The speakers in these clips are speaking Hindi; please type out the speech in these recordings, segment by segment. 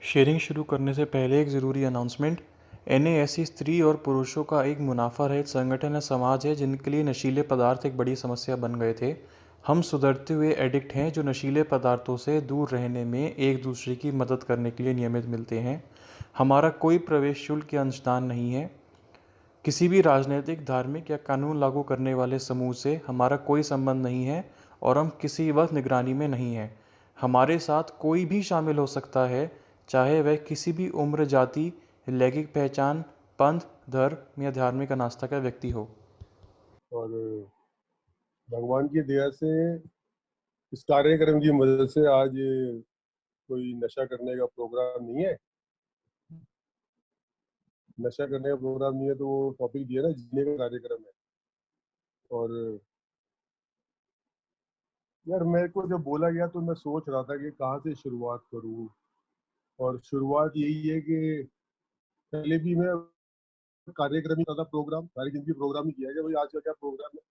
शेयरिंग शुरू करने से पहले एक ज़रूरी अनाउंसमेंट। एनएएससी स्त्री और पुरुषों का एक मुनाफा रहित संगठन या समाज है जिनके लिए नशीले पदार्थ एक बड़ी समस्या बन गए थे। हम सुधरते हुए एडिक्ट हैं जो नशीले पदार्थों से दूर रहने में एक दूसरे की मदद करने के लिए नियमित मिलते हैं। हमारा कोई प्रवेश शुल्क या अंशदान नहीं है। किसी भी राजनीतिक, धार्मिक या कानून लागू करने वाले समूह से हमारा कोई संबंध नहीं है और हम किसी वक्त निगरानी में नहीं हैं। हमारे साथ कोई भी शामिल हो सकता है, चाहे वह किसी भी उम्र, जाति, लैंगिक पहचान, पंथ, धर्म या धार्मिक आस्था का व्यक्ति हो। और भगवान की दया से इस कार्यक्रम की मदद से आज कोई नशा करने का प्रोग्राम नहीं है। नशा करने का प्रोग्राम नहीं है तो वो टॉपिक दिया ना, जीने का कार्यक्रम है। और यार मेरे को जब बोला गया तो मैं सोच रहा था कि कहाँ से शुरुआत करूँ। और शुरुआत यही है कि पहले भी मैं कार्यक्रम ही था, प्रोग्राम सारी जिंदगी प्रोग्राम ही किया है कि भाई आज का क्या प्रोग्राम है।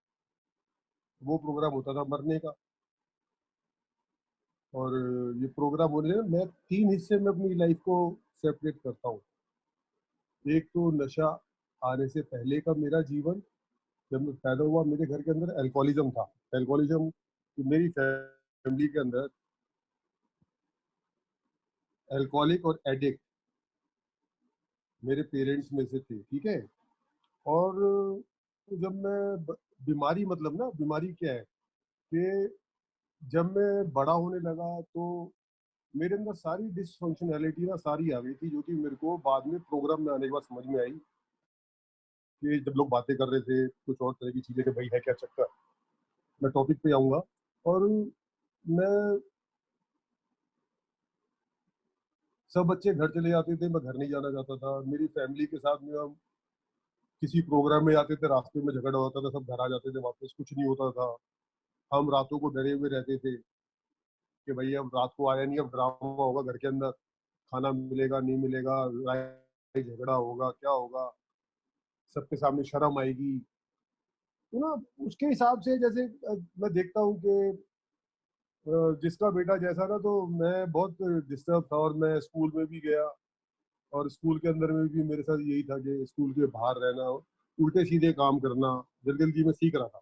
वो प्रोग्राम होता था मरने का। और ये प्रोग्राम होने से मैं 3 हिस्से में अपनी लाइफ को सेपरेट करता हूँ। एक तो नशा आने से पहले का मेरा जीवन, जब मैं पैदा हुआ मेरे घर के अंदर अल्कोहलिज्म था। अल्कोहलिज्म मेरी फैमिली के अंदर अल्कोहलिक और एडिक्ट मेरे पेरेंट्स में से थे, ठीक है। और जब मैं बीमारी, मतलब ना बीमारी क्या है कि जब मैं बड़ा होने लगा तो मेरे अंदर सारी डिसफंक्शनैलिटी ना सारी आ गई थी, जो कि मेरे को बाद में प्रोग्राम में आने के बाद समझ में आई कि जब लोग बातें कर रहे थे कुछ और तरह की चीजें कि भाई है क्या चक्कर। मैं टॉपिक पे आऊंगा। और मैं, सब बच्चे घर चले जाते थे, मैं घर नहीं जाना चाहता था। मेरी फैमिली के साथ में हम किसी प्रोग्राम में जाते थे, रास्ते में झगड़ा होता था, सब घर आ जाते थे, वापस कुछ नहीं होता था। हम रातों को डरे हुए रहते थे कि भाई अब रात को आया नहीं, अब ड्रामा होगा घर के अंदर, खाना मिलेगा नहीं मिलेगा, लड़ाई झगड़ा होगा, क्या होगा, सबके सामने शर्म आएगी। तो ना उसके हिसाब से जैसे मैं देखता हूँ कि जिसका बेटा जैसा ना, तो मैं बहुत डिस्टर्ब था। और मैं स्कूल में भी गया और स्कूल के अंदर में भी मेरे साथ यही था कि स्कूल के बाहर रहना, उल्टे सीधे काम करना, जल्दी जल्दी में सीख रहा था।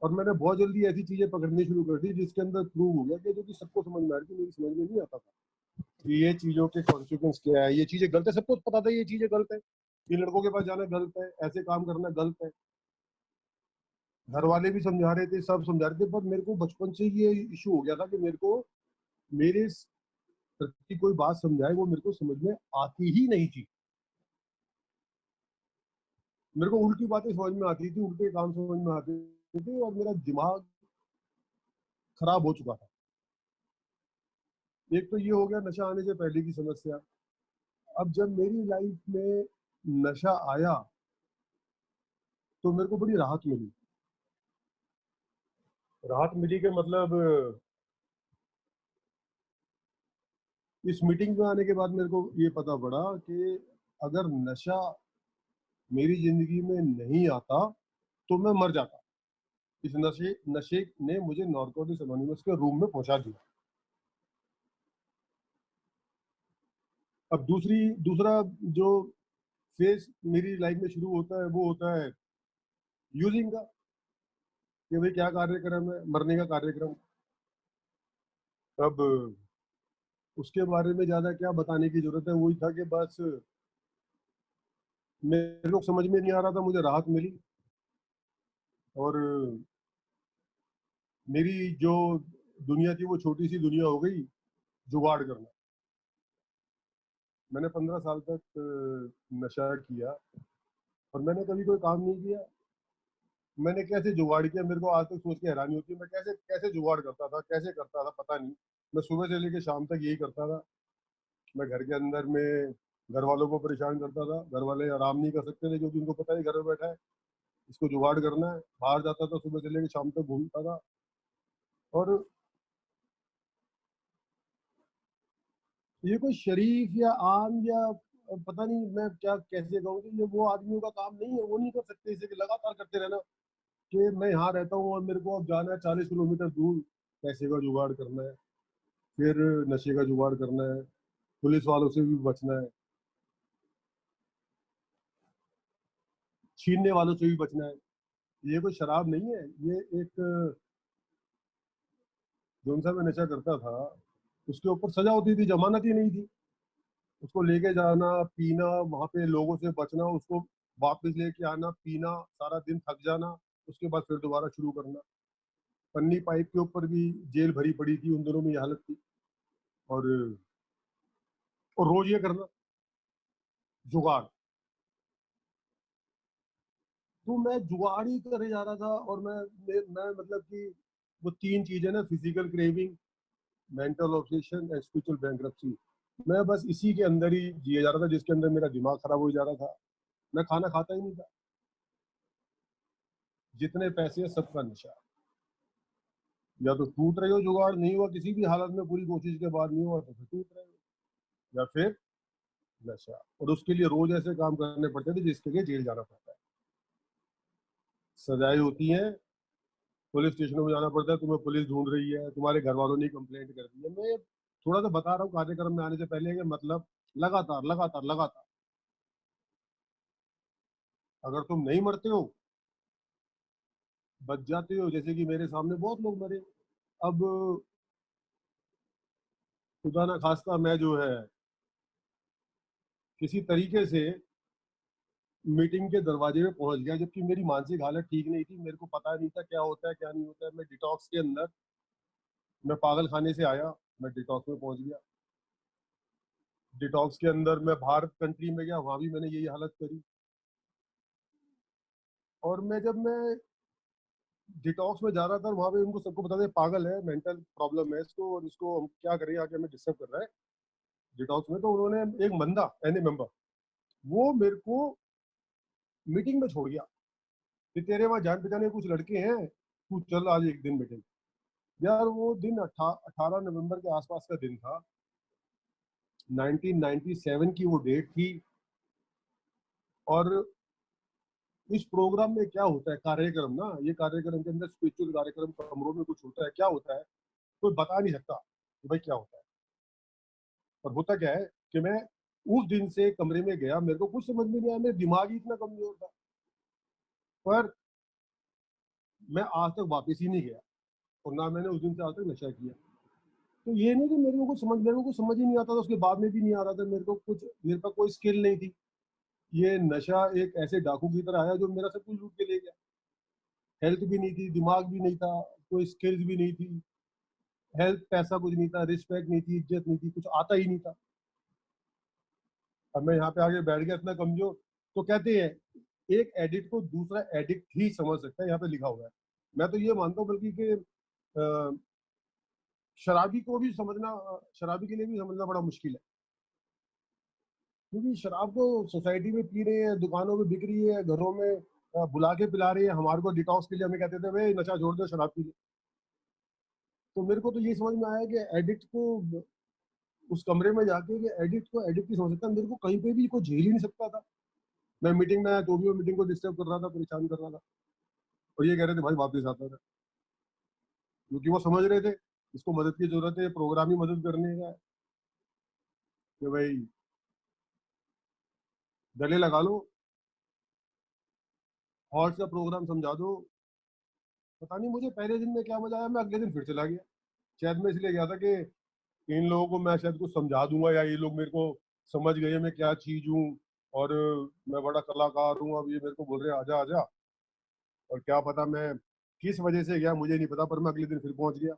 और मैंने बहुत जल्दी ऐसी चीजें पकड़नी शुरू कर दी जिसके अंदर प्रूव हो गया कि जो कि सबको समझ में आ रही थी, मेरी समझ में नहीं आता था कि ये चीजों के कॉन्सिक्वेंस क्या है, ये चीजें गलत है, सबको पता था ये चीजें गलत है, ये लड़कों के पास जाना गलत है, ऐसे काम करना गलत है। घर वाले भी समझा रहे थे, सब समझा रहे थे, पर मेरे को बचपन से ये इशू हो गया था कि मेरे को मेरे प्रति कोई बात समझाए वो मेरे को समझ में आती ही नहीं थी। मेरे को उल्टी बातें समझ में आती थी, उल्टे काम समझ में आते थे, और मेरा दिमाग खराब हो चुका था। एक तो ये हो गया नशा आने से पहले की समस्या। अब जब मेरी लाइफ में नशा आया तो मेरे को बड़ी राहत मिली। राहत मिली के मतलब, इस मीटिंग में आने के बाद मेरे को ये पता पड़ा कि अगर नशा मेरी जिंदगी में नहीं आता तो मैं मर जाता। इस नशे नशे ने मुझे नारकोटिक्स अनोनिमस के रूम में पहुंचा दिया। अब दूसरा जो फेज मेरी लाइफ में शुरू होता है वो होता है यूजिंग का, कि भाई क्या कार्यक्रम है, मरने का कार्यक्रम। अब उसके बारे में ज्यादा क्या बताने की जरूरत है, वही था कि बस मेरे को समझ में नहीं आ रहा था, मुझे राहत मिली। और मेरी जो दुनिया थी वो छोटी सी दुनिया हो गई जुगाड़ करना। मैंने 15 साल तक नशा किया और मैंने कभी कोई काम नहीं किया। मैंने कैसे जुगाड़ किया, मेरे को आज तक सोच के हैरानी होती है, मैं कैसे कैसे जुगाड़ करता था, कैसे करता था पता नहीं। मैं सुबह से लेकर शाम तक यही करता था। मैं घर के अंदर में घर वालों को परेशान करता था। घर वाले आराम नहीं कर सकते थे क्योंकि उनको पता है घर में बैठा है, इसको जुगाड़ करना है। बाहर जाता था, सुबह से लेकर शाम तक घूमता था। और ये कोई शरीफ या आम या पता नहीं मैं क्या कैसे कहूँ कि ये वो आदमियों का काम नहीं है, वो नहीं कर सकते इसे कि लगातार करते रहना कि मैं यहाँ रहता हूँ और मेरे को अब जाना है 40 किलोमीटर दूर, पैसे का जुगाड़ करना है। फिर नशे का जुगाड़ करना है, पुलिस वालों से भी बचना है, छीनने वालों से भी बचना है। ये कोई शराब नहीं है, ये एक जो सा मैं नशा करता था, उसके ऊपर सजा होती थी, जमानत ही नहीं थी। उसको लेके जाना, पीना, वहां पे लोगों से बचना, उसको वापस लेके आना, पीना, सारा दिन थक जाना, उसके बाद फिर दोबारा शुरू करना। पन्नी पाइप के ऊपर भी जेल भरी पड़ी थी, उन दिनों में ये हालत थी। और, और रोज ये करना, जुगाड़। तो मैं जुगाड़ ही करे जा रहा था, और मैं मतलब कि वो तीन चीजें ना, physical craving, mental obsession and spiritual bankruptcy, मैं बस इसी के अंदर ही जिए जा रहा था, जिसके अंदर मेरा दिमाग खराब हो जा रहा था। मैं खाना खाता ही नहीं था। जितने पैसे सबका नशा। या तो टूट रहे हो, जुगाड़ नहीं हुआ किसी भी हालत में, पूरी कोशिश के बाद नहीं हुआ तो फिर टूट रहे हो, या फिर नशा। और उसके लिए रोज ऐसे काम करने पड़ते थे जिसके लिए जेल जाना पड़ता है, सजाएं होती हैं, पुलिस स्टेशनों में जाना पड़ता है, तुम्हें पुलिस ढूंढ रही है, तुम्हारे घर वालों ने कंप्लेंट कर दी है। मैं थोड़ा सा बता रहा हूँ कार्यक्रम में आने से पहले कि मतलब लगातार लगातार लगातार, अगर तुम नहीं मरते हो, बच जाते हो, जैसे कि मेरे सामने बहुत लोग मरे। अब खुदा ना खास्ता मैं जो है किसी तरीके से मीटिंग के दरवाजे में पहुंच गया, जबकि मेरी मानसिक हालत ठीक नहीं थी, मेरे को पता नहीं था क्या होता है क्या नहीं होता है। मैं डिटॉक्स के अंदर, मैं पागल खाने से आया, मैं डिटॉक्स में पहुंच गया। डिटॉक्स के अंदर मैं बाहर कंट्री में गया, वहां भी मैंने यही हालत करी। और मैं डिटॉक्स में जा रहा था, वहां पे उनको सबको बता दें पागल है, मेंटल प्रॉब्लम है इसको, और इसको हम क्या करें, आके हमें डिस्टर्ब कर रहा है डिटॉक्स में। तो उन्होंने, एक बंदा एन मेंबर, वो मेरे को मीटिंग में छोड़ गया कि तेरे वहां जान पहचाने कुछ लड़के हैं, तू चल आज एक दिन मीटिंग। यार वो दिन 18 नवंबर के आसपास का दिन था, 1997 की वो डेट थी। और इस प्रोग्राम में क्या होता है, कार्यक्रम ना, ये कार्यक्रम के अंदर स्पिरिचुअल कार्यक्रम, कमरों में कुछ होता है, क्या होता है कोई बता नहीं सकता कि भाई क्या होता है। और होता क्या है कि मैं उस दिन से कमरे में गया, मेरे को कुछ समझ में नहीं आया, मेरा दिमाग ही इतना कमजोर था। पर मैं आज तक वापस ही नहीं गया, और ना मैंने उस दिन से आज तक नशा किया। तो ये नहीं कि मेरे को कुछ समझ ही नहीं आता था, उसके बाद में भी नहीं आ रहा था, मेरे को कुछ, मेरे पास कोई स्किल नहीं थी। ये नशा एक ऐसे डाकू की तरह आया जो मेरा सब कुछ लूट के ले गया। हेल्थ भी नहीं थी, दिमाग भी नहीं था, कोई स्किल्स भी नहीं थी, हेल्थ, पैसा कुछ नहीं था, रिस्पेक्ट नहीं थी, इज्जत नहीं थी, कुछ आता ही नहीं था। अब मैं यहाँ पे आके बैठ गया इतना कमजोर। तो कहते हैं एक एडिक्ट को दूसरा एडिक्ट ही समझ सकता है, यहाँ पे लिखा हुआ है। मैं तो ये मानता हूँ बल्कि कि शराबी को भी समझना, शराबी के लिए भी समझना बड़ा मुश्किल है। क्योंकि शराब तो सोसाइटी में पी रहे हैं, दुकानों में बिक रही है, घरों में बुला के पिला रहे हैं। हमारे को डिटॉक्स के लिए हमें कहते थे भाई नशा छोड़ दो, शराब पी ले। तो मेरे को तो ये समझ में आया कि एडिक्ट को उस कमरे में जाके, कि एडिक्ट को एडिक्ट ही समझ सकता है, मेरे को कहीं पे भी कोई झेल ही नहीं सकता था। मैं मीटिंग में आया तो भी वो मीटिंग को डिस्टर्ब कर रहा था, परेशान कर रहा था। और ये कह रहे थे भाई वापस आता था, क्योंकि वो समझ रहे थे इसको मदद की जरूरत है, प्रोग्राम ही मदद करने का है, कि भाई गले लगा लो, हॉर्स का प्रोग्राम समझा दो। पता नहीं मुझे पहले दिन में क्या मजा आया, मैं अगले दिन फिर चला गया। शायद मैं इसलिए गया था कि इन लोगों को मैं शायद कुछ समझा दूंगा, या ये लोग मेरे को समझ गए मैं क्या चीज हूँ, और मैं बड़ा कलाकार हूँ, अब ये मेरे को बोल रहे हैं आजा आजा। और क्या पता मैं किस वजह से गया, मुझे नहीं पता, पर मैं अगले दिन फिर पहुंच गया।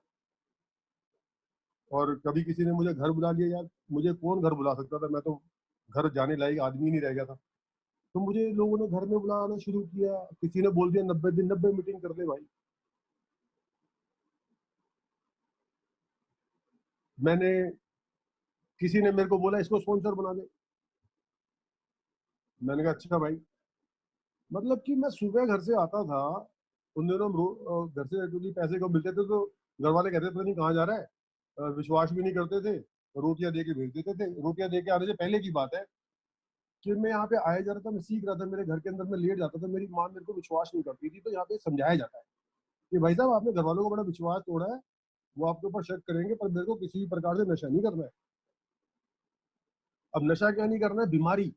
और कभी किसी ने मुझे घर बुला लिया, यार मुझे कौन घर बुला सकता था, मैं तो घर जाने लायक आदमी ही नहीं रह गया था। तो मुझे लोगों ने घर में बुलाना शुरू किया, किसी ने बोल दिया 90 दिन 90 मीटिंग कर दे भाई। मैंने, किसी ने मेरे को बोला इसको स्पॉन्सर बना दे। मैंने कहा अच्छा भाई। मतलब कि मैं सुबह घर से आता था, उन दिनों हम घर से क्योंकि पैसे कम मिलते थे, तो घर वाले कहते थे पता नहीं कहाँ जा रहा है, विश्वास भी नहीं करते थे, रोटियां दे के भेज देते थे। रोटियां दे के आने से पहले की बात है कि मैं यहाँ पे आया जा रहा था, मैं सीख रहा था, मेरे घर के अंदर मैं लेट जाता था, मेरी माँ मेरे को विश्वास नहीं करती थी, तो यहाँ पे समझाया जाता है कि भाई साहब आपने घर वालों को बड़ा विश्वास तोड़ा है, वो आपके ऊपर शक करेंगे, पर मेरे को किसी भी प्रकार से नशा नहीं करना है। अब नशा क्या नहीं करना है, बीमारी।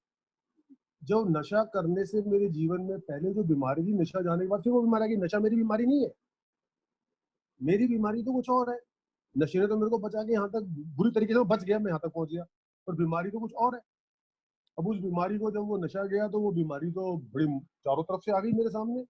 जो नशा करने से मेरे जीवन में पहले जो बीमारी थी, नशा जाने के बाद फिर वो बीमारी आ गई। नशा मेरी बीमारी नहीं है, मेरी बीमारी तो कुछ और है। नशे ने तो मेरे को बचा के यहाँ तक बुरी तरीके से बच गया, मैं यहाँ तक पहुंच गया, पर बीमारी तो कुछ और है। अब उस बीमारी को जब वो नशा गया तो वो बीमारी तो बड़ी चारों तरफ से आ गई मेरे सामने।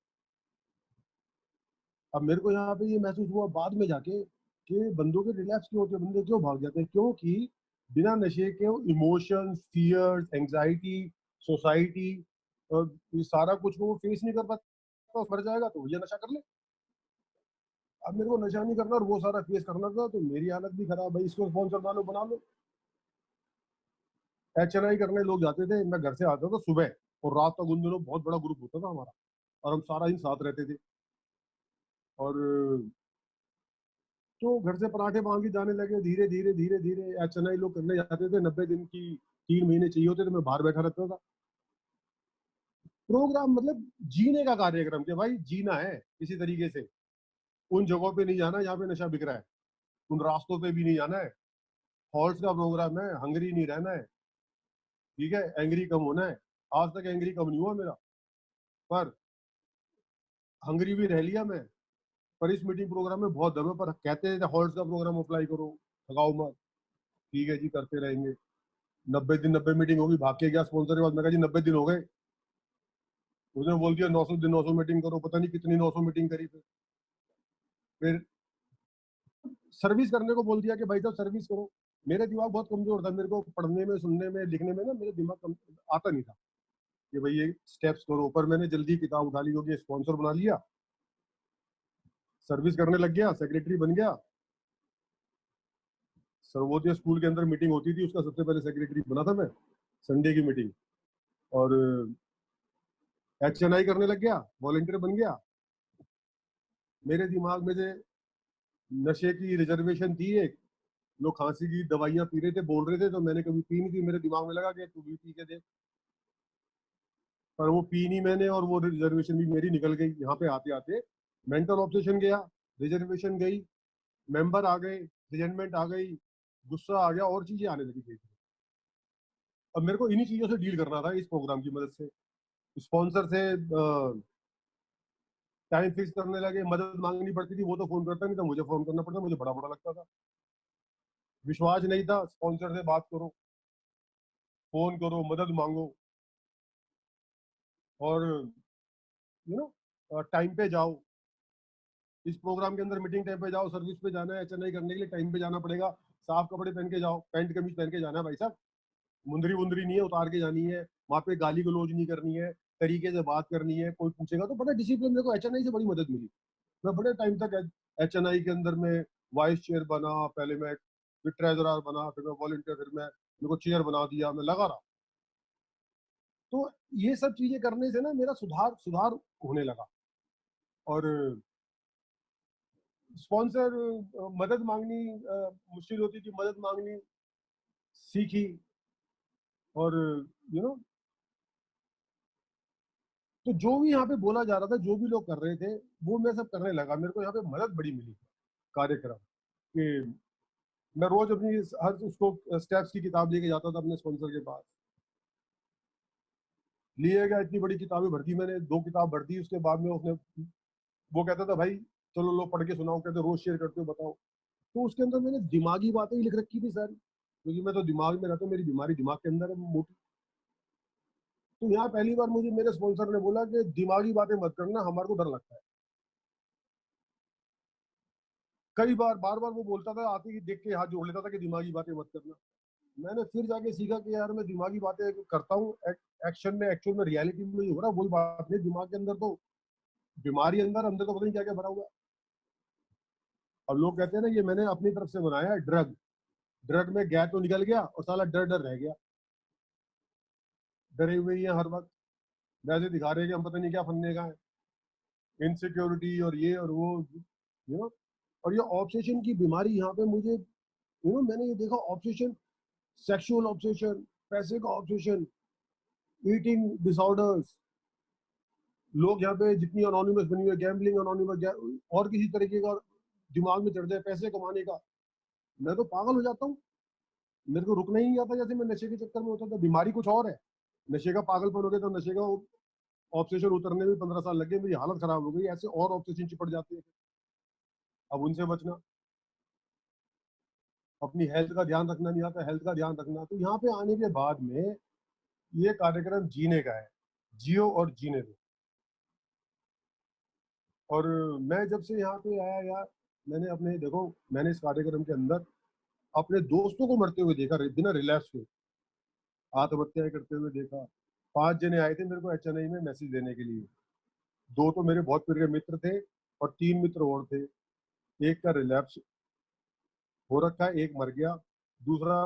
अब मेरे को यहाँ पे ये महसूस हुआ बाद में जाके कि बंदों के रिलैप्स क्यों होते हैं, बंदे क्यों भाग जाते हैं, क्योंकि बिना नशे के इमोशंस, फियर्स, एंग्जाइटी, सोसाइटी और ये सारा कुछ को वो फेस नहीं कर पाता, मर जाएगा तो ये नशा कर ले। अब मेरे को नशा नहीं करना और वो सारा फेस करना था, तो मेरी हालत भी खराब। भाई इसको स्पॉन्सर बना लो। HNI करने लोग जाते थे, मैं घर से आता था सुबह और रात तक, उन दिनों बहुत बड़ा ग्रुप होता था हमारा और हम सारा दिन साथ रहते थे। और तो घर से पराठे मांग के जाने लगे, धीरे धीरे धीरे धीरे HNI लोग करने जाते थे। 90 दिन की 3 महीने चाहिए होते थे, मैं बाहर बैठा रहता था। प्रोग्राम मतलब जीने का कार्यक्रम, के भाई जीना है किसी तरीके से। उन जगहों पे नहीं जाना जहाँ पे नशा बिक रहा है, उन रास्तों पे भी नहीं जाना है। हॉल्स का प्रोग्राम है, हंगरी नहीं रहना है, ठीक है, एंग्री कम होना है। आज तक एंग्री कम नहीं हुआ मेरा, पर हंगरी भी रह लिया मैं। पर इस मीटिंग प्रोग्राम में बहुत दम है, पर कहते थे हॉल्स का प्रोग्राम अप्लाई करो, थकाओ मत। ठीक है जी, करते रहेंगे। 90 दिन 90 मीटिंग होगी, भाग के गया स्पॉन्सर के पास। मैं कहा जी 90 दिन हो गए। उसने बोल दिया 900 दिन 900 मीटिंग करो, पता नहीं कितनी 900 मीटिंग करी। फिर सर्विस करने को बोल दिया कि भाई साहब सर्विस करो। मेरा दिमाग बहुत कमजोर था, मेरे को पढ़ने में, सुनने में, लिखने में ना मेरे दिमाग आता नहीं था कि भाई ये स्टेप्स करो। पर मैंने जल्दी किताब उठा ली, क्योंकि स्पॉन्सर बना लिया, सर्विस करने लग गया, सेक्रेटरी बन गया। सर्वोदय स्कूल के अंदर मीटिंग होती थी, उसका सबसे पहले सेक्रेटरी बना था मैं, संडे की मीटिंग। और HNI करने लग गया, वॉलेंटियर बन गया। मेरे दिमाग में से नशे की रिजर्वेशन थी एक, लोग खांसी की दवाइयां पी रहे थे, बोल रहे थे, तो मैंने कभी पी नहीं थी। मेरे दिमाग में लगा कि तू भी पी के देख, पर वो पी नहीं मैंने, और वो रिजर्वेशन भी मेरी निकल गई। यहाँ पे आते आते मेंटल ऑब्सेशन गया, रिजर्वेशन गई, मेंबर आ गए, रिजेंटमेंट आ गई, गुस्सा आ गया, और चीजें आने लगी थी। अब मेरे को इन्हीं चीजों से डील करना था इस प्रोग्राम की मदद से। स्पॉन्सर से टाइम फिक्स करने लगे, मदद मांगनी पड़ती थी, वो तो फोन करता नहीं था, मुझे फोन करना पड़ता, मुझे बड़ा बुरा लगता था। विश्वास नहीं था, स्पॉन्सर से बात करो, फोन करो, मदद मांगो, और टाइम पे जाओ। इस प्रोग्राम के अंदर मीटिंग टाइम पे जाओ, सर्विस पे जाना है HNI करने के लिए, टाइम पे जाना पड़ेगा। साफ कपड़े पहन के जाओ, पैंट कमीज पहन के जाना है भाई साहब, मुंदरी वुंदरी नहीं है, उतार के जानी है। वहां पे गाली गलौज नहीं करनी है, तरीके से बात करनी है। कोई पूछेगा तो बड़ा डिसिप्लिन। मेरे को HNI से बड़ी मदद मिली। मैं बड़े टाइम तक HNI के अंदर में वाइस चेयर बना, पहले मैं फिर ट्रेजरर बना, फिर मैं वॉलंटियर, फिर मैं, मेरे को चेयर बना दिया, मैं लगा रहा। तो ये सब चीजें करने से ना मेरा सुधार सुधार होने लगा। और स्पॉन्सर, मदद मांगनी मुश्किल होती थी, मदद मांगनी सीखी। और यू नो तो जो भी यहाँ पे बोला जा रहा था, जो भी लोग कर रहे थे, वो मैं सब करने लगा। मेरे को यहाँ पे मदद बड़ी मिली कार्यक्रम कि मैं रोज अपनी हर उसको स्टेप्स की किताब लेके जाता था अपने स्पॉन्सर के पास। लिए गया, इतनी बड़ी किताबें भर दी मैंने, 2 किताब भर दी। उसके बाद में उसने, वो कहता था भाई चलो लो पढ़ के सुनाओ, कहते रोज शेयर करते हो, बताओ। तो उसके अंदर मैंने दिमागी बातें ही लिख रखी थी सारी, क्योंकि मैं तो दिमाग में रहता हूँ, मेरी बीमारी दिमाग के अंदर है मोटी। तो यहाँ पहली बार मुझे मेरे स्पॉन्सर ने बोला कि दिमागी बातें मत करना, हमारे को डर लगता है। कई बार बार बार वो बोलता था, आते ही देख के हाथ जोड़ लेता था कि दिमागी बातें मत करना। मैंने फिर जाके सीखा कि यार मैं दिमागी बातें करता हूँ, एक्शन में, एक्चुअल में, रियलिटी में ही हो रहा है, वही बात नहीं। दिमाग के अंदर तो बीमारी, अंदर अंदर तो पता नहीं क्या क्या भरा हुआ है। अब लोग कहते हैं ना, ये मैंने अपनी तरफ से बनाया है ड्रग। ड्रग में गया तो निकल गया, और साला डर डर रह गया। डरे हुए ही हैं हर वक्त, वैसे दिखा रहे हैं कि हम पता नहीं क्या फंदे का है, इनसिक्योरिटी और ये और वो, यू नो और ये ऑब्सेशन की बीमारी यहाँ पे मुझे, मैंने ये देखा ऑब्सेशन, सेक्सुअल ऑब्सेशन, पैसे का ऑब्सेशन, ईटिंग डिसऑर्डर्स। लोग यहाँ पे जितनी अनोनिमस बनी हुई है, गैम्बलिंग अनोनिमस, और किसी तरीके का दिमाग में चढ़ जाए पैसे कमाने का, मैं तो पागल हो जाता हूँ। मेरे को रुकना ही नहीं आता, जैसे मैं नशे के चक्कर में होता था। बीमारी कुछ और है, नशे का पागलपन हो गया, तो नशे का ऑब्सेशन उतरने में 15 साल लग गए, मेरी हालत खराब हो गई। ऐसे और ऑब्सेशन चिपट जाते हैं, अब उनसे बचना। अपनी हेल्थ का ध्यान रखना नहीं आता, हेल्थ का ध्यान रखना। तो यहाँ पे आने के बाद में ये कार्यक्रम जीने का है, जियो और जीने दो। और मैं जब से यहाँ पे आया यार, मैंने अपने देखो, मैंने इस कार्यक्रम के अंदर अपने दोस्तों को मरते हुए देखा, बिना रिलैप्स के आत्महत्याएं करते हुए देखा। 5 जने आए थे मेरे को HNI में मैसेज देने के लिए। 2 तो मेरे बहुत प्रिय मित्र थे और 3 मित्र और थे। एक का रिलैप्स हो रखा है, एक मर गया, दूसरा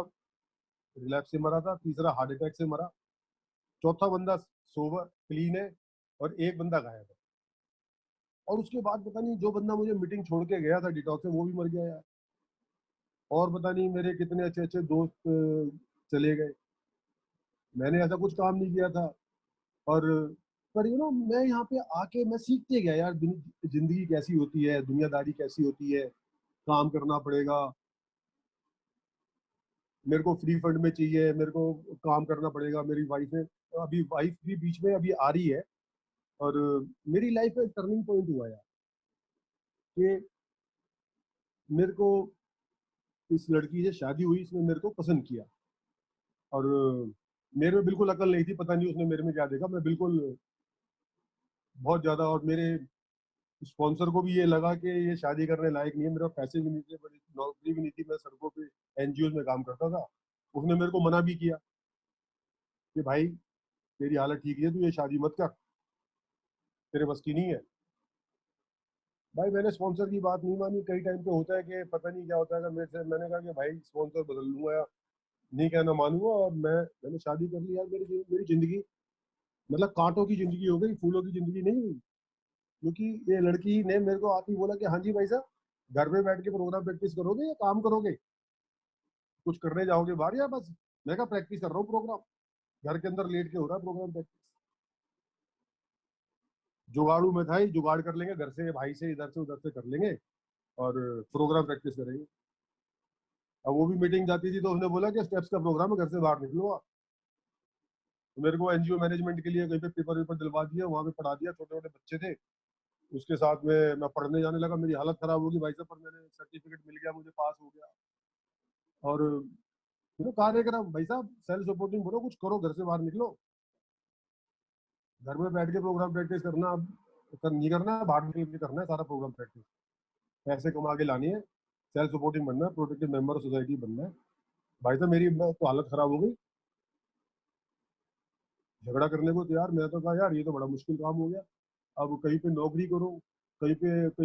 रिलैप्स से मरा था, तीसरा हार्ट अटैक से मरा, चौथा बंदा सोबर क्लीन है, और एक बंदा गायब है। और उसके बाद पता नहीं, जो बंदा मुझे मीटिंग छोड़ के गया था डिटॉक्स में, वो भी मर गया यार। और पता नहीं मेरे कितने अच्छे अच्छे दोस्त चले गए। मैंने ऐसा कुछ काम नहीं किया था। और पर मैं यहाँ पे आके मैं सीखते गया यार, जिंदगी कैसी होती है, दुनियादारी कैसी होती है, काम करना पड़ेगा। मेरे को फ्री फंड में चाहिए, मेरे को काम करना पड़ेगा। मेरी वाइफ है, अभी वाइफ भी बीच में अभी आ रही है। और मेरी लाइफ में टर्निंग पॉइंट हुआ यार, कि मेरे को इस लड़की से शादी हुई, इसने मेरे को पसंद किया। और मेरे में बिल्कुल अकल नहीं थी, पता नहीं उसने मेरे में क्या देखा। मैं बिल्कुल बहुत ज्यादा, और मेरे स्पॉन्सर को भी ये लगा कि ये शादी करने लायक नहीं है। मेरे पास पैसे भी नहीं थे, बड़ी नौकरी भी नहीं थी, मैं सड़कों पे NGO में काम करता था। उसने मेरे को मना भी किया कि भाई तेरी हालत ठीक है, तू ये शादी मत कर, तेरे बस की नहीं है। भाई मैंने स्पॉन्सर की बात नहीं मानी। कई टाइम पे होता है कि पता नहीं क्या होता है, अगर मेरे से मैंने कहा कि भाई स्पॉन्सर बदल लूंगा, या नहीं कहना मानूंगा। और मैंने शादी कर ली यार। मेरी जिंदगी मतलब कांटों की जिंदगी हो गई, फूलों की जिंदगी नहीं हुई। क्योंकि ये लड़की ने मेरे को आती बोला कि हाँ जी भाई साहब, घर में बैठ के प्रोग्राम प्रैक्टिस करोगे या काम करोगे, कुछ करने जाओगे बाहर या बस। मैं कहा प्रैक्टिस कर रहा हूँ प्रोग्राम, घर के अंदर लेट के हो रहा है प्रोग्राम प्रैक्टिस। जुगाड़ू में था ही, जुगाड़ कर लेंगे घर से, भाई से, इधर से उधर से कर लेंगे, और प्रोग्राम प्रैक्टिस करेंगे। अब वो भी मीटिंग जाती थी तो उसने बोला कि स्टेप्स का प्रोग्राम है, घर से बाहर निकलो आप। तो मेरे को NGO मैनेजमेंट के लिए कहीं पे पेपर वेपर दिलवा दिया, वहां पे पढ़ा दिया। छोटे छोटे बच्चे थे, उसके साथ में मैं पढ़ने जाने लगा। मेरी हालत खराब होगी भाई साहब, पर मैंने सर्टिफिकेट मिल गया, मुझे पास हो गया। और कार्यक्रम भाई साहब, सेल्फ सपोर्टिंग बोलो, कुछ करो, घर से बाहर निकलो। घर में बैठ के प्रोग्राम प्रैक्टिस करना नहीं करना है, बाहर निकल के करना है सारा प्रोग्राम प्रैक्टिस। पैसे कमा के लानी है, सेल्फ सपोर्टिंग बनना है, प्रोटेक्टिव मेंबर सोसाइटी बनना है। भाई साहब मेरी तो हालत खराब हो गई, झगड़ा करने को तैयार। मैं तो कहा यार ये तो बड़ा मुश्किल काम हो गया। अब कहीं पे नौकरी करो, कहीं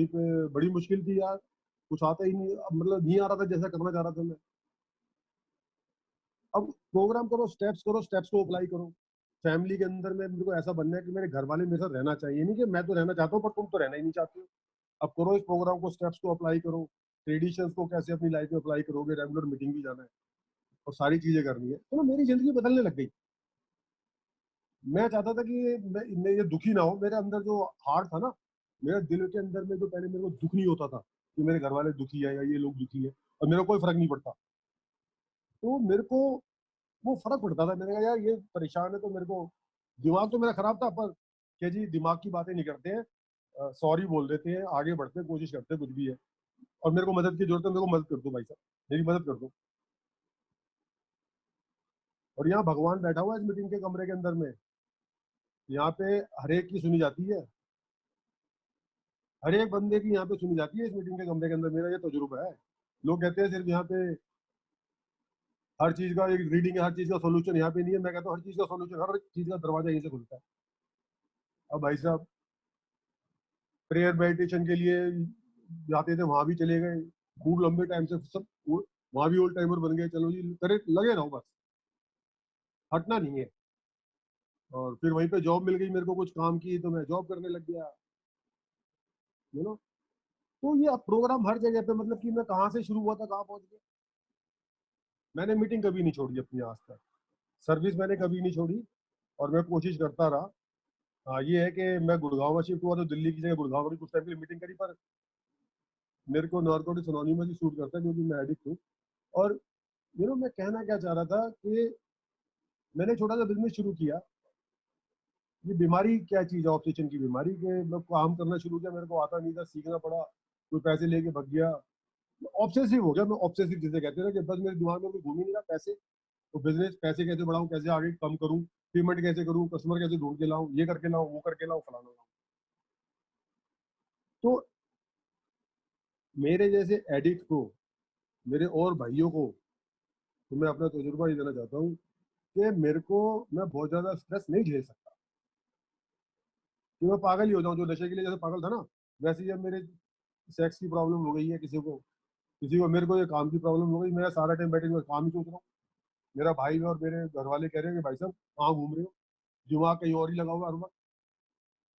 पे बड़ी मुश्किल थी यार। कुछ आता ही नहीं, अब मतलब नहीं आ रहा था जैसा करना चाह रहा था मैं। अब प्रोग्राम करो, स्टेप्स करो, स्टेप्स को अप्लाई करो। फैमिली के अंदर में मेरे को ऐसा बनना है कि मेरे घर वाले मेरे साथ रहना चाहिए, नहीं कि मैं तो रहना चाहता हूँ पर तुम तो रहना ही नहीं चाहते हो। अब करो इस प्रोग्राम को, स्टेप्स को अप्लाई करो। ट्रेडिशंस को कैसे अपनी लाइफ में अप्लाई करोगे, रेगुलर मीटिंग भी जाना है, और सारी चीजें करनी है। तो ना मेरी जिंदगी बदलने लग गई। मैं चाहता था कि मैं ये दुखी ना हो। मेरे अंदर जो हार्ट था ना, मेरे दिल के अंदर में, जो पहले मेरे को दुख नहीं होता था कि मेरे घर वाले दुखी है या ये लोग दुखी है, और मेरे को कोई फर्क नहीं पड़ता। तो मेरे को वो फर्क पड़ता था। मैंने कहा यार ये परेशान है, तो मेरे को दिमाग तो मेरा खराब था, पर क्या जी, दिमाग की बातें नहीं करते हैं, सॉरी बोल देते हैं, आगे बढ़ते हैं, कोशिश करते हैं, कुछ भी है। और मेरे को मदद की जरूरत है, मेरे को मदद कर दो भाई साहब, मेरी मदद कर दो। और यहाँ भगवान बैठा हुआ है इस मीटिंग के कमरे के अंदर में। यहाँ पे हर एक की सुनी जाती है, हर एक बंदे की यहाँ पे सुनी जाती है इस मीटिंग के कमरे के अंदर। मेरा ये तजुर्बा है। लोग कहते हैं सिर्फ यहाँ पे हर चीज का एक रीडिंग है, हर चीज का सोल्यूशन यहाँ पे नहीं है। मैं कहता हूँ हर चीज का सोल्यूशन, हर चीज का दरवाजा यहीं से खुलता है। अब भाई साहब प्रेयर मेडिटेशन के लिए जाते थे, वहां भी चले गए, खूब लंबे टाइम से सब वहां भी ओल्ड टाइमर बन गए। चलो जी, करे लगे रहो बस, हटना नहीं है। और फिर वहीं पे जॉब मिल गई मेरे को, कुछ काम की, तो मैं जॉब करने लग गया। यू नो तो ये अब प्रोग्राम हर जगह पे, मतलब कि मैं कहाँ से शुरू हुआ था कहाँ पहुंच गया। मैंने मीटिंग कभी नहीं छोड़ी अपनी आज तक, सर्विस मैंने कभी नहीं छोड़ी, और मैं कोशिश करता रहा। हाँ ये है कि मैं गुड़गांव में शिफ्ट हुआ तो दिल्ली की जगह गुड़गांव में भी कुछ टाइम के लिए मीटिंग करी, पर मेरे को नारकोटिक्स अनोनिमस ही सूट करता है क्योंकि मैं एडिक्ट हूँ। और मैं कहना क्या चाह रहा था कि मैंने छोटा सा बिजनेस शुरू किया। ये बीमारी क्या चीज़ है, ऑब्सेशन की बीमारी, कि मैं काम करना शुरू किया, मेरे को आता नहीं था, सीखना पड़ा, कोई पैसे लेके भग गया, ऑब्सेसिव हो गया मैं। ऑब्सेसिव जिसे कहते हैं ना, कि बस मेरे दिमाग में कोई घूम ही नहीं रहा, पैसे तो बिजनेस, पैसे कैसे बढ़ाऊं, कैसे आगे कम करूं, पेमेंट कैसे करूं, कस्टमर कैसे ढूंढ के लाऊं, ये करके लाऊं, वो करके लाऊं, फलाना लाऊं। तो मेरे जैसे एडिक्ट को, मेरे और भाइयों को, तो मैं अपना तजुर्बा ये देना चाहता हूँ कि मेरे को, मैं बहुत ज्यादा स्ट्रेस नहीं झेल सकता कि मैं पागल ही हो जाऊं। जो नशे के लिए जैसे पागल था ना, वैसे ही अब मेरे सेक्स की प्रॉब्लम हो गई है, किसी को मेरे को ये काम की प्रॉब्लम हो गई। मैं सारा टाइम बैठे हुए काम ही सोच रहा हूँ। मेरा भाई और मेरे घर वाले कह रहे हैं कि भाई साहब कहाँ घूम रहे हो, दिमाग कहीं और ही लगा हुआ हर वक्त।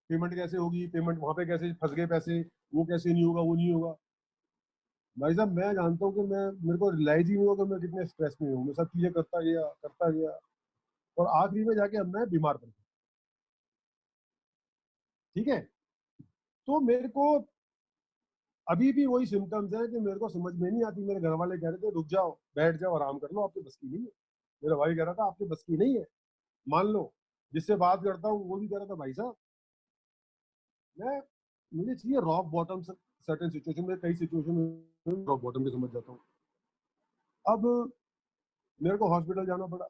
पेमेंट कैसे होगी, पेमेंट वहां पे कैसे फंस गए पैसे, वो कैसे नहीं होगा, वो नहीं होगा। भाई साहब मैं जानता हूँ कि मैं, मेरे को रियलाइज ही नहीं हुआ कि मैं कितने स्ट्रेस में हूँ। मैं सब चीजें करता गया, करता गया, और आखिरी में जाके अब मैं बीमार पड़ गया। ठीक है। तो मेरे को अभी भी वही सिम्टम्स है कि मेरे को समझ में नहीं आती। मेरे घर वाले कह रहे थे रुक जाओ, बैठ जाओ, आराम कर लो, आपके बस की नहीं है। मेरा भाई कह रहा था आपके बस की नहीं है, मान लो। जिससे बात करता हूँ वो भी कह रहा था भाई साहब, मैं, मुझे चाहिए रॉक बॉटम। सर्टेन सिचुएशन में, कई सिचुएशन में रॉक बॉटम पे समझ जाता हूँ। अब मेरे को हॉस्पिटल जाना पड़ा।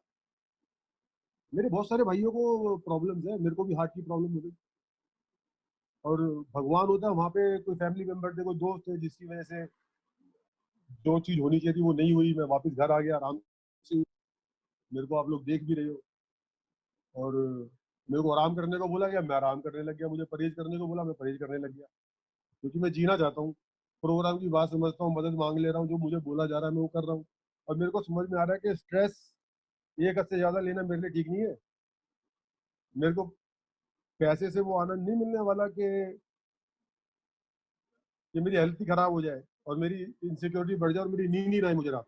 मेरे बहुत सारे भाइयों को प्रॉब्लम्स है, मेरे को भी हार्ट की प्रॉब्लम हो गई। और भगवान होता है वहां पे, कोई फैमिली मेंबर थे, कोई दोस्त थे, जिसकी वजह से जो चीज होनी चाहिए थी वो नहीं हुई। मैं वापस घर आ गया आराम से। मेरे को आप लोग देख भी रहे हो। और मेरे को आराम करने को बोला गया, मैं आराम करने लग गया। मुझे परहेज करने को बोला, मैं परहेज करने लग गया, क्योंकि मैं जीना चाहता हूँ। प्रोग्राम की बात समझता हूँ, मदद मांग ले रहा हूँ, जो मुझे बोला जा रहा है मैं वो कर रहा हूँ। और मेरे को समझ में आ रहा है कि स्ट्रेस एक हद से ज्यादा लेना मेरे लिए ठीक नहीं है। मेरे को पैसे से वो आनंद नहीं मिलने वाला कि मेरी हेल्थ ही खराब हो जाए और मेरी इनसिक्योरिटी बढ़ जाए और मेरी नींद नहीं रहे मुझे रात।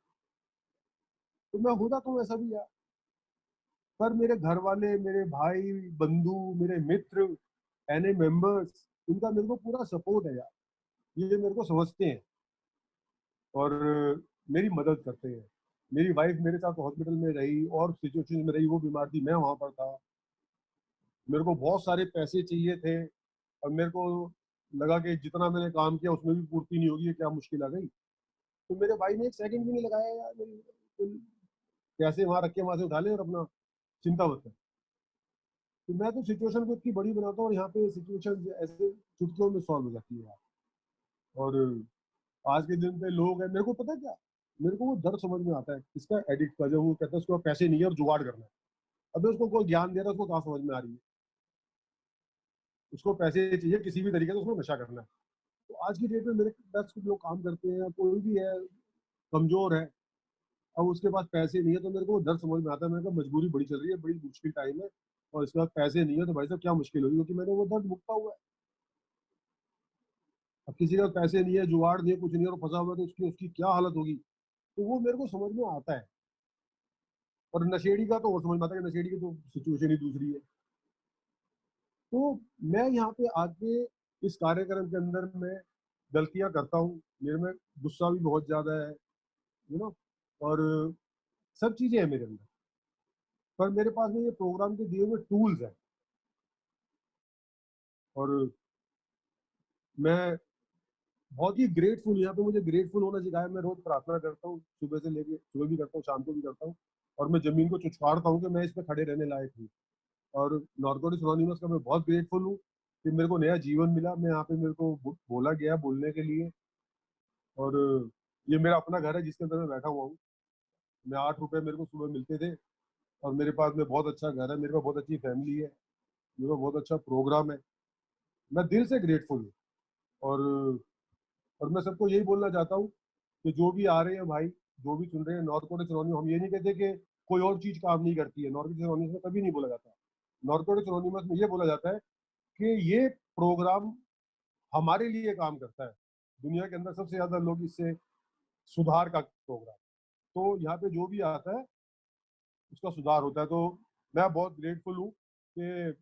तो मैं हो जाता हूँ ऐसा भी यार। पर मेरे घर वाले, मेरे भाई, बंधु, मेरे मित्र, एनए मेंबर्स, इनका मेरे को पूरा सपोर्ट है यार। ये मेरे को समझते हैं और मेरी मदद करते हैं। मेरी वाइफ मेरे साथ हॉस्पिटल में रही और सिचुएशन में रही, वो बीमार थी, मैं वहां पर था। मेरे को बहुत सारे पैसे चाहिए थे और मेरे को लगा कि जितना मैंने काम किया उसमें भी पूर्ति नहीं होगी, ये क्या मुश्किल आ गई। तो मेरे भाई ने एक सेकंड भी नहीं लगाया यार, मेरी, तुम पैसे वहां रख के वहां से उठा ले और अपना चिंता मत कर। तो मैं तो सिचुएशन को इतनी बड़ी बनाता हूँ, और यहाँ पे सिचुएशन ऐसे चुटकियों में सॉल्व हो जाती है यार। और आज के दिन पे लोग हैं, मेरे को पता है क्या, मेरे को वो दर्द समझ में आता है इसका, एडिक्ट का। जब वो कहता है उसके पास पैसे नहीं है और जुगाड़ करना है। अबे उसको कोई ज्ञान दे रहा है, उसको कहाँ समझ में आ रही है। उसको पैसे चाहिए किसी भी तरीके से, उसको नशा करना है। तो आज की डेट में मेरे पास कुछ लोग काम करते हैं, कोई भी है कमजोर है, अब उसके पास पैसे नहीं है, तो मेरे को वो दर्द समझ में आता है। मेरे को मजबूरी बड़ी चल रही है, बड़ी मुश्किल टाइम है, और इसके पास पैसे नहीं है, तो भाई साहब क्या मुश्किल होगी, क्योंकि मैंने वो दर्द भुगता हुआ है। अब किसी के पास पैसे नहीं है, जुगाड़ नहीं है, कुछ नहीं है, और फंसा हुआ है, तो उसकी उसकी क्या हालत होगी। तो वो मेरे को समझ में आता है। और नशेड़ी का तो और समझ में आता है कि नशेड़ी की तो सिचुएशन ही दूसरी है। तो मैं यहाँ पे आके इस कार्यक्रम के अंदर मैं गलतियां करता हूँ, मेरे में गुस्सा भी बहुत ज्यादा है, और सब चीजें हैं मेरे अंदर। पर मेरे पास में ये प्रोग्राम के दिए हुए टूल्स हैं। और मैं बहुत ही ग्रेटफुल, यहाँ पे मुझे ग्रेटफुल होना सिखाया। मैं रोज प्रार्थना करता हूँ, सुबह से लेके, सुबह भी करता हूँ, शाम को भी करता हूँ। और मैं जमीन को चुचकारता हूँ कि मैं इस पे खड़े रहने लायक हूँ। और नारकोटिक्स अनोनिमस का मैं बहुत ग्रेटफुल हूँ कि मेरे को नया जीवन मिला। मैं यहाँ पे, मेरे को बोला गया बोलने के लिए। और ये मेरा अपना घर है जिसके अंदर मैं बैठा हुआ हूँ। मैं 8 रुपए मेरे को सुबह मिलते थे, और मेरे पास में बहुत अच्छा घर है, मेरे पास बहुत अच्छी फैमिली है, मेरे पास बहुत अच्छा प्रोग्राम है। मैं दिल से ग्रेटफुल हूँ। और और मैं सबको यही बोलना चाहता हूँ कि जो भी आ रहे हैं भाई, जो भी सुन रहे हैं, नारकोटिक्स अनोनिमस, हम ये नहीं कहते कि कोई और चीज काम नहीं करती है। नारकोटिक्स अनोनिमस में कभी नहीं बोला जाता। नारकोटिक्स अनोनिमस में ये बोला जाता है कि ये प्रोग्राम हमारे लिए काम करता है। दुनिया के अंदर सबसे ज्यादा लोग इससे सुधार का प्रोग्राम, तो यहाँ पे जो भी आता है उसका सुधार होता है। तो मैं बहुत ग्रेटफुल हूँ कि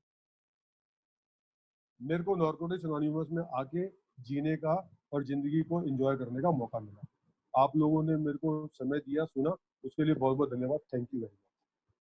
मेरे को नारकोटिक्स अनोनिमस में आके जीने का और ज़िंदगी को एन्जॉय करने का मौका मिला। आप लोगों ने मेरे को समय दिया, सुना, उसके लिए बहुत-बहुत धन्यवाद। Thank you very much.